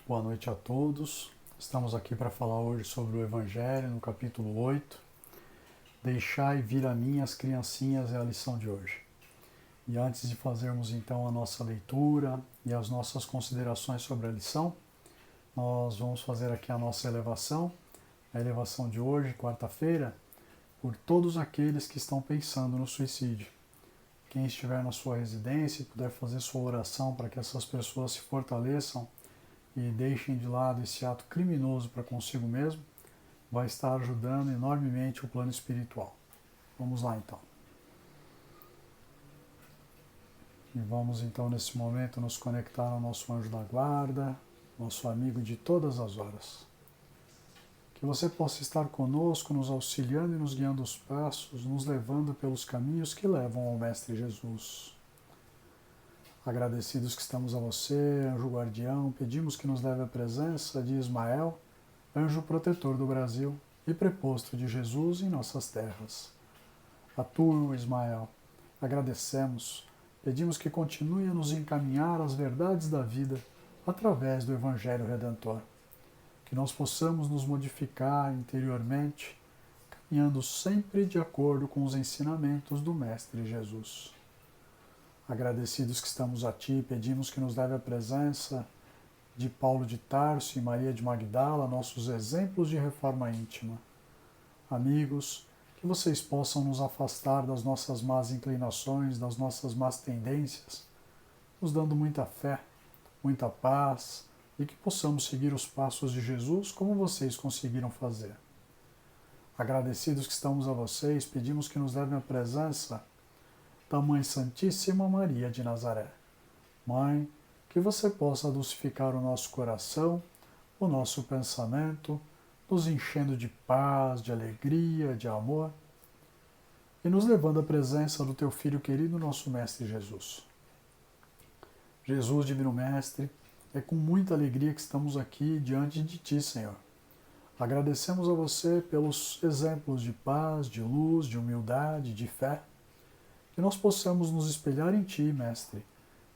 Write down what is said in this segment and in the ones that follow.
boa noite a todos. Estamos aqui para falar hoje sobre o Evangelho, no capítulo 8. Deixai vir a mim as criancinhas é a lição de hoje. E antes de fazermos então a nossa leitura e as nossas considerações sobre a lição, nós vamos fazer aqui a nossa elevação, a elevação de hoje, quarta-feira, por todos aqueles que estão pensando no suicídio. Quem estiver na sua residência e puder fazer sua oração para que essas pessoas se fortaleçam e deixem de lado esse ato criminoso para consigo mesmo, vai estar ajudando enormemente o plano espiritual. Vamos lá então. E vamos então nesse momento nos conectar ao nosso anjo da guarda, nosso amigo de todas as horas. Que você possa estar conosco, nos auxiliando e nos guiando os passos, nos levando pelos caminhos que levam ao Mestre Jesus. Agradecidos que estamos a você, anjo guardião, pedimos que nos leve à presença de Ismael, anjo protetor do Brasil e preposto de Jesus em nossas terras. A tu, Ismael, agradecemos, pedimos que continue a nos encaminhar às verdades da vida através do Evangelho Redentor. Que nós possamos nos modificar interiormente, caminhando sempre de acordo com os ensinamentos do Mestre Jesus. Agradecidos que estamos a Ti, pedimos que nos leve à presença de Paulo de Tarso e Maria de Magdala, nossos exemplos de reforma íntima. Amigos, que vocês possam nos afastar das nossas más inclinações, das nossas más tendências, nos dando muita fé, muita paz, e que possamos seguir os passos de Jesus como vocês conseguiram fazer. Agradecidos que estamos a vocês, pedimos que nos levem à presença da Mãe Santíssima Maria de Nazaré. Mãe, que você possa dulcificar o nosso coração, o nosso pensamento, nos enchendo de paz, de alegria, de amor, e nos levando à presença do Teu Filho querido, nosso Mestre Jesus. Jesus, Divino Mestre, é com muita alegria que estamos aqui diante de Ti, Senhor. Agradecemos a Você pelos exemplos de paz, de luz, de humildade, de fé, que nós possamos nos espelhar em Ti, Mestre,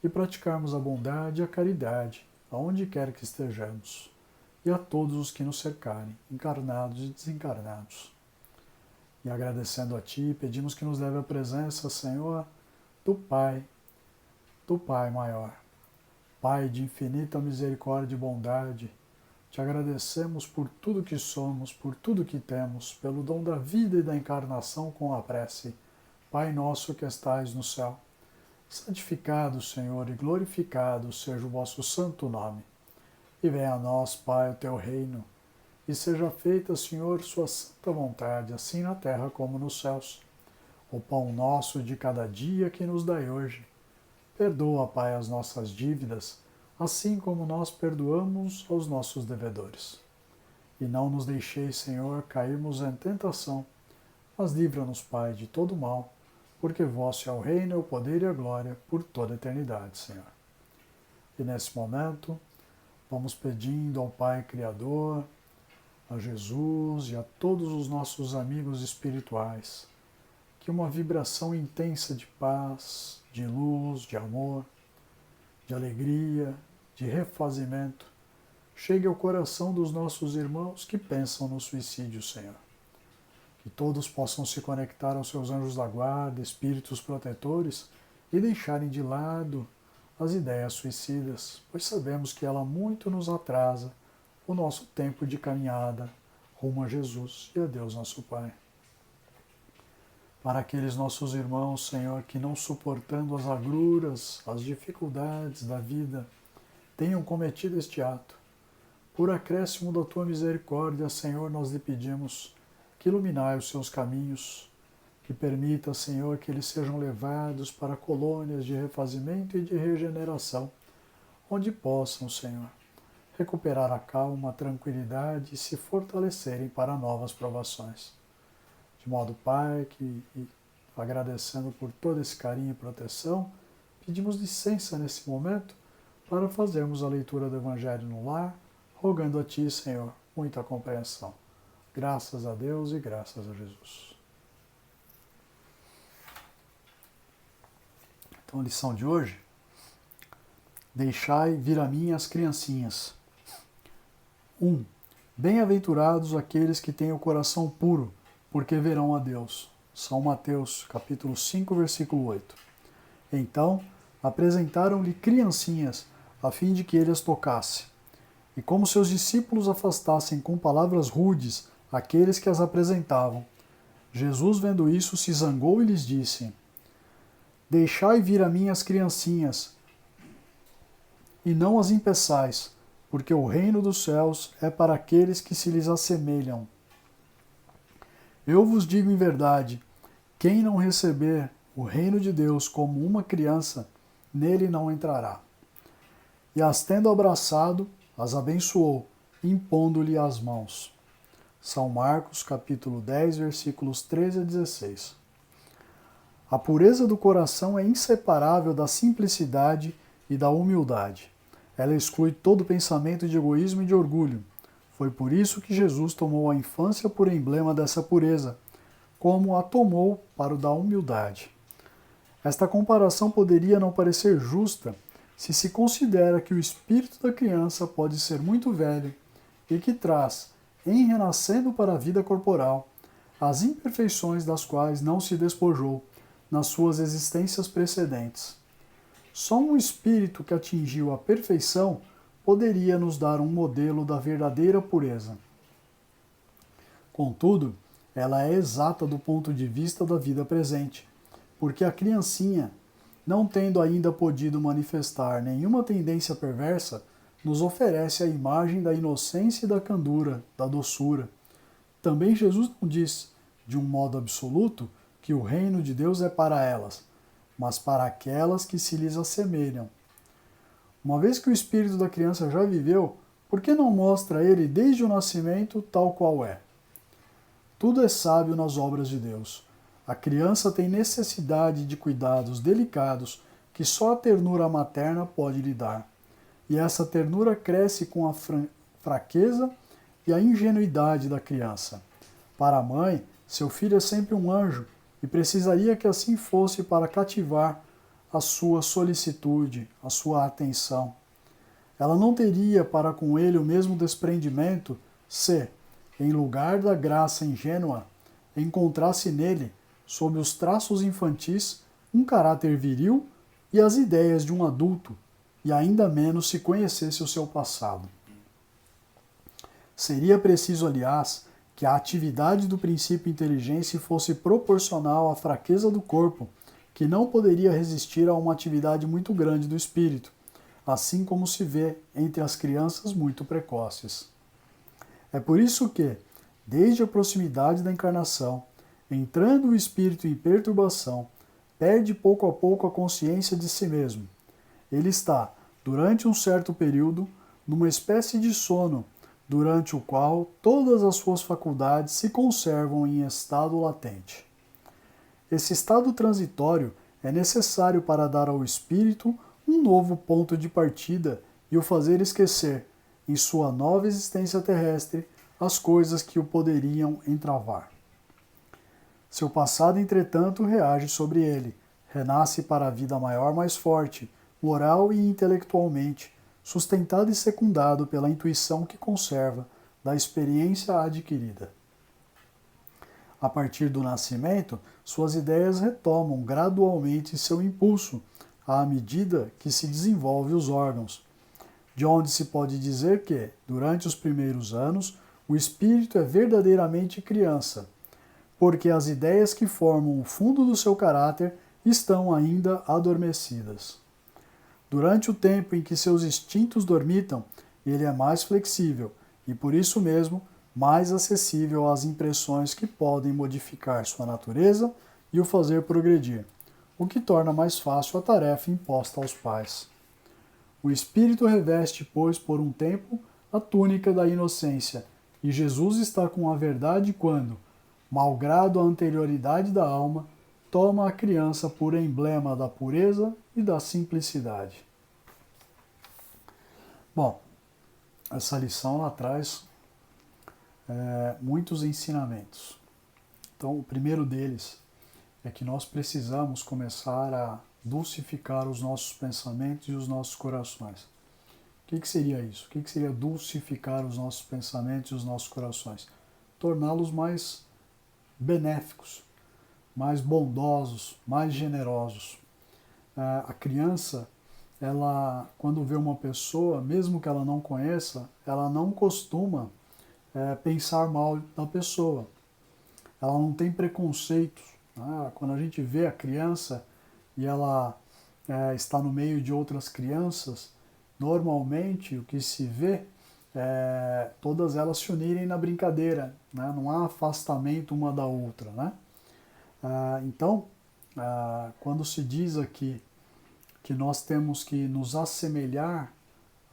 e praticarmos a bondade e a caridade, aonde quer que estejamos, e a todos os que nos cercarem, encarnados e desencarnados. E agradecendo a Ti, pedimos que nos leve à presença, Senhor, do Pai maior. Pai de infinita misericórdia e bondade, Te agradecemos por tudo que somos, por tudo que temos, pelo dom da vida e da encarnação com a prece. Pai nosso que estais no céu, santificado, Senhor, e glorificado seja o vosso santo nome. E venha a nós, Pai, o Teu reino, e seja feita, Senhor, Sua santa vontade, assim na terra como nos céus. O pão nosso de cada dia que nos dai hoje. Perdoa, Pai, as nossas dívidas, assim como nós perdoamos aos nossos devedores. E não nos deixeis, Senhor, cairmos em tentação, mas livra-nos, Pai, de todo mal, porque vosso é o reino, o poder e a glória por toda a eternidade, Senhor. E nesse momento, vamos pedindo ao Pai Criador, a Jesus e a todos os nossos amigos espirituais, que uma vibração intensa de paz, de luz, de amor, de alegria, de refazimento, chegue ao coração dos nossos irmãos que pensam no suicídio, Senhor. Que todos possam se conectar aos seus anjos da guarda, espíritos protetores, e deixarem de lado as ideias suicidas, pois sabemos que ela muito nos atrasa o nosso tempo de caminhada rumo a Jesus e a Deus nosso Pai. Para aqueles nossos irmãos, Senhor, que não suportando as agruras, as dificuldades da vida, tenham cometido este ato, por acréscimo da Tua misericórdia, Senhor, nós lhe pedimos que iluminai os seus caminhos, que permita, Senhor, que eles sejam levados para colônias de refazimento e de regeneração, onde possam, Senhor, recuperar a calma, a tranquilidade e se fortalecerem para novas provações. De modo, Pai, que agradecendo por todo esse carinho e proteção, pedimos licença nesse momento para fazermos a leitura do Evangelho no lar, rogando a Ti, Senhor, muita compreensão. Graças a Deus e graças a Jesus. Então, a lição de hoje: deixai vir a mim as criancinhas. 1. Bem-aventurados aqueles que têm o coração puro, porque verão a Deus. São Mateus, capítulo 5, versículo 8. Então, apresentaram-lhe criancinhas, a fim de que ele as tocasse. E como seus discípulos afastassem com palavras rudes aqueles que as apresentavam, Jesus, vendo isso, se zangou e lhes disse: Deixai vir a mim as criancinhas, e não as impeçais, porque o reino dos céus é para aqueles que se lhes assemelham. Eu vos digo em verdade, quem não receber o reino de Deus como uma criança, nele não entrará. E as tendo abraçado, as abençoou, impondo-lhe as mãos. São Marcos, capítulo 10, versículos 13 a 16. A pureza do coração é inseparável da simplicidade e da humildade. Ela exclui todo pensamento de egoísmo e de orgulho. Foi por isso que Jesus tomou a infância por emblema dessa pureza, como a tomou para o da humildade. Esta comparação poderia não parecer justa se se considera que o espírito da criança pode ser muito velho e que traz, em renascendo para a vida corporal, as imperfeições das quais não se despojou nas suas existências precedentes. Só um espírito que atingiu a perfeição poderia nos dar um modelo da verdadeira pureza. Contudo, ela é exata do ponto de vista da vida presente, porque a criancinha, não tendo ainda podido manifestar nenhuma tendência perversa, nos oferece a imagem da inocência e da candura, da doçura. Também Jesus não diz, de um modo absoluto, que o reino de Deus é para elas, mas para aquelas que se lhes assemelham. Uma vez que o espírito da criança já viveu, por que não mostra ele desde o nascimento tal qual é? Tudo é sábio nas obras de Deus. A criança tem necessidade de cuidados delicados que só a ternura materna pode lhe dar. E essa ternura cresce com a fraqueza e a ingenuidade da criança. Para a mãe, seu filho é sempre um anjo e precisaria que assim fosse para cativar a sua solicitude, a sua atenção. Ela não teria para com ele o mesmo desprendimento se, em lugar da graça ingênua, encontrasse nele, sob os traços infantis, um caráter viril e as ideias de um adulto, e ainda menos se conhecesse o seu passado. Seria preciso, aliás, que a atividade do princípio inteligência fosse proporcional à fraqueza do corpo, que não poderia resistir a uma atividade muito grande do espírito, assim como se vê entre as crianças muito precoces. É por isso que, desde a proximidade da encarnação, entrando o espírito em perturbação, perde pouco a pouco a consciência de si mesmo. Ele está, durante um certo período, numa espécie de sono, durante o qual todas as suas faculdades se conservam em estado latente. Esse estado transitório é necessário para dar ao espírito um novo ponto de partida e o fazer esquecer, em sua nova existência terrestre, as coisas que o poderiam entravar. Seu passado, entretanto, reage sobre ele, renasce para a vida maior mais forte, moral e intelectualmente, sustentado e secundado pela intuição que conserva da experiência adquirida. A partir do nascimento, suas ideias retomam gradualmente seu impulso, à medida que se desenvolvem os órgãos, de onde se pode dizer que, durante os primeiros anos, o espírito é verdadeiramente criança, porque as ideias que formam o fundo do seu caráter estão ainda adormecidas. Durante o tempo em que seus instintos dormitam, ele é mais flexível e, por isso mesmo, mais acessível às impressões que podem modificar sua natureza e o fazer progredir, o que torna mais fácil a tarefa imposta aos pais. O espírito reveste, pois, por um tempo, a túnica da inocência, e Jesus está com a verdade quando, malgrado a anterioridade da alma, toma a criança por emblema da pureza e da simplicidade. Bom, essa lição ela traz muitos ensinamentos. Então, o primeiro deles é que nós precisamos começar a dulcificar os nossos pensamentos e os nossos corações. O que seria isso? O que seria dulcificar os nossos pensamentos e os nossos corações? Torná-los mais benéficos, mais bondosos, mais generosos. A criança, ela, quando vê uma pessoa, mesmo que ela não conheça, ela não costuma pensar mal da pessoa. Ela não tem preconceitos. Quando a gente vê a criança e ela está no meio de outras crianças, normalmente o que se vê é todas elas se unirem na brincadeira, né? Não há afastamento uma da outra, né? Então, quando se diz aqui que nós temos que nos assemelhar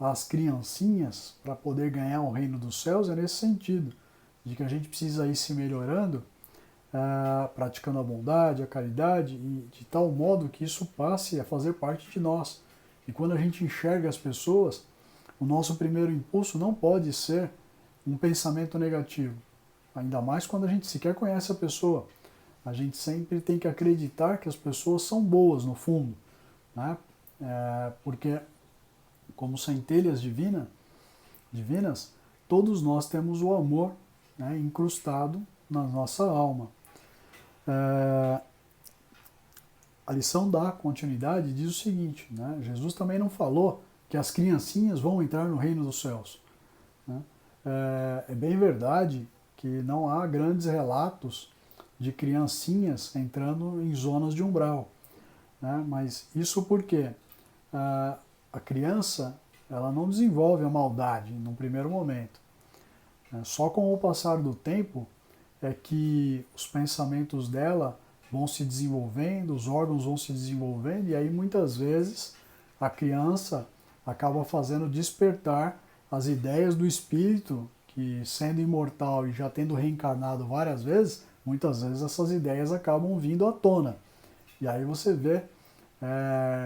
às criancinhas para poder ganhar o reino dos céus, é nesse sentido, de que a gente precisa ir se melhorando, praticando a bondade, a caridade, e de tal modo que isso passe a fazer parte de nós. E quando a gente enxerga as pessoas, o nosso primeiro impulso não pode ser um pensamento negativo, ainda mais quando a gente sequer conhece a pessoa. A gente sempre tem que acreditar que as pessoas são boas no fundo, né? Porque, como centelhas divinas, todos nós temos o amor, né, incrustado na nossa alma. A lição da continuidade diz o seguinte, né? Jesus também não falou que as criancinhas vão entrar no reino dos céus, né? É bem verdade que não há grandes relatos de criancinhas entrando em zonas de umbral, né? Mas isso porque a criança, ela não desenvolve a maldade num primeiro momento. Só com o passar do tempo é que os pensamentos dela vão se desenvolvendo, os órgãos vão se desenvolvendo, e aí muitas vezes a criança acaba fazendo despertar as ideias do espírito, que sendo imortal e já tendo reencarnado várias vezes, muitas vezes essas ideias acabam vindo à tona. E aí você vê,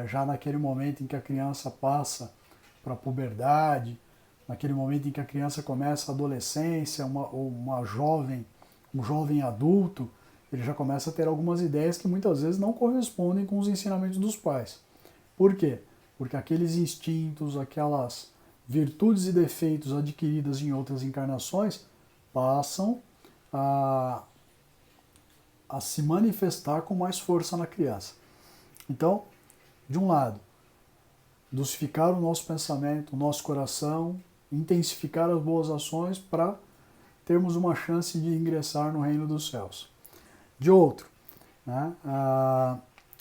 já naquele momento em que a criança passa para a puberdade, naquele momento em que a criança começa a adolescência, um jovem adulto, ele já começa a ter algumas ideias que muitas vezes não correspondem com os ensinamentos dos pais. Por quê? Porque aqueles instintos, aquelas virtudes e defeitos adquiridas em outras encarnações passam a se manifestar com mais força na criança. Então, de um lado, dulcificar o nosso pensamento, o nosso coração, intensificar as boas ações para termos uma chance de ingressar no reino dos céus. De outro, né,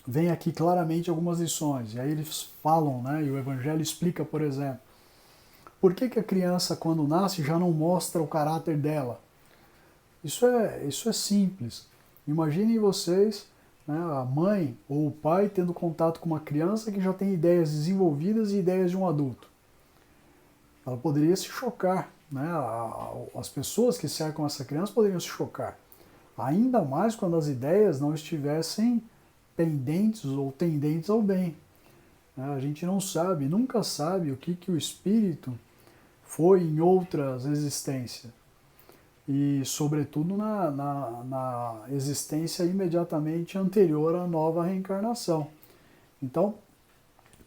vem aqui claramente algumas lições, e aí eles falam, né, e o Evangelho explica, por exemplo, por que a criança, quando nasce, já não mostra o caráter dela? Isso é simples. Imaginem vocês, né, a mãe ou o pai tendo contato com uma criança que já tem ideias desenvolvidas e ideias de um adulto. Ela poderia se chocar, né? As pessoas que cercam essa criança poderiam se chocar. Ainda mais quando as ideias não estivessem pendentes ou tendentes ao bem. A gente não sabe, nunca sabe o que o espírito foi em outras existências. E, sobretudo, na existência imediatamente anterior à nova reencarnação. Então,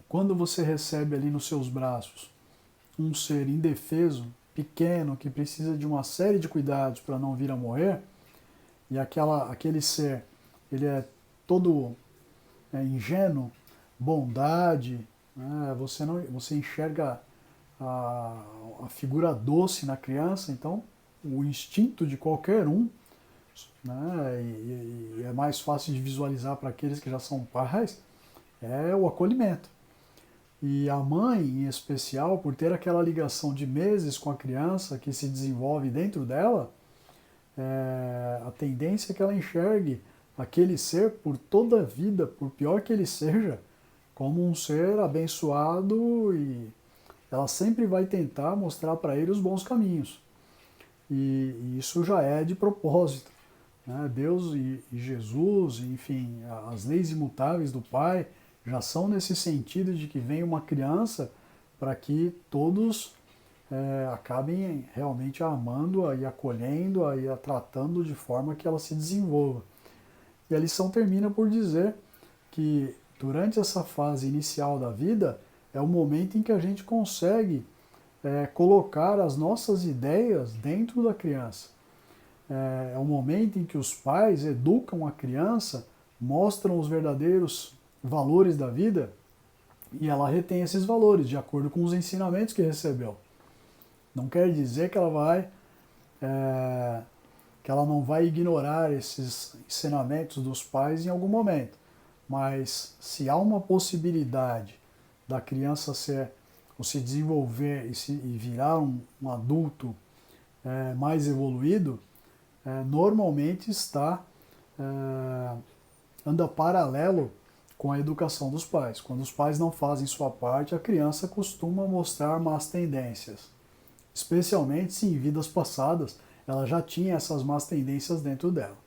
quando você recebe ali nos seus braços um ser indefeso, pequeno, que precisa de uma série de cuidados para não vir a morrer, e aquele ser, ele é todo ingênuo, bondade, né? Você enxerga a figura doce na criança, então o instinto de qualquer um, né, e é mais fácil de visualizar para aqueles que já são pais, é o acolhimento. E a mãe, em especial, por ter aquela ligação de meses com a criança que se desenvolve dentro dela, a tendência é que ela enxergue aquele ser por toda a vida, por pior que ele seja, como um ser abençoado, e ela sempre vai tentar mostrar para ele os bons caminhos. E isso já é de propósito, né? Deus e Jesus, enfim, as leis imutáveis do Pai já são nesse sentido de que vem uma criança para que todos acabem realmente a amando-a e acolhendo-a e a tratando de forma que ela se desenvolva. E a lição termina por dizer que durante essa fase inicial da vida é o momento em que a gente consegue colocar as nossas ideias dentro da criança. É o momento em que os pais educam a criança, mostram os verdadeiros valores da vida e ela retém esses valores de acordo com os ensinamentos que recebeu. Não quer dizer que que ela não vai ignorar esses ensinamentos dos pais em algum momento, mas se há uma possibilidade da criança se desenvolver e virar um adulto mais evoluído, normalmente anda paralelo com a educação dos pais. Quando os pais não fazem sua parte, a criança costuma mostrar más tendências, especialmente se em vidas passadas ela já tinha essas más tendências dentro dela.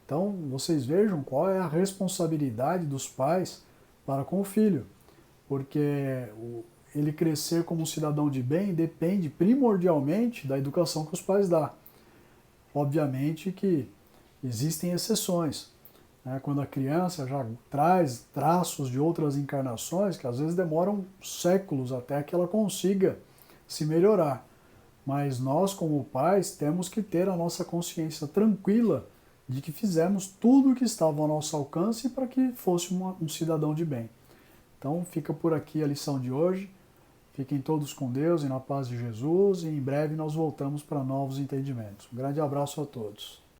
Então, vocês vejam qual é a responsabilidade dos pais para com o filho, porque ele crescer como um cidadão de bem depende primordialmente da educação que os pais dão. Obviamente que existem exceções, né? Quando a criança já traz traços de outras encarnações, que às vezes demoram séculos até que ela consiga se melhorar. Mas nós, como pais, temos que ter a nossa consciência tranquila de que fizemos tudo o que estava ao nosso alcance para que fosse um cidadão de bem. Então fica por aqui a lição de hoje. Fiquem todos com Deus e na paz de Jesus, e em breve nós voltamos para novos entendimentos. Um grande abraço a todos.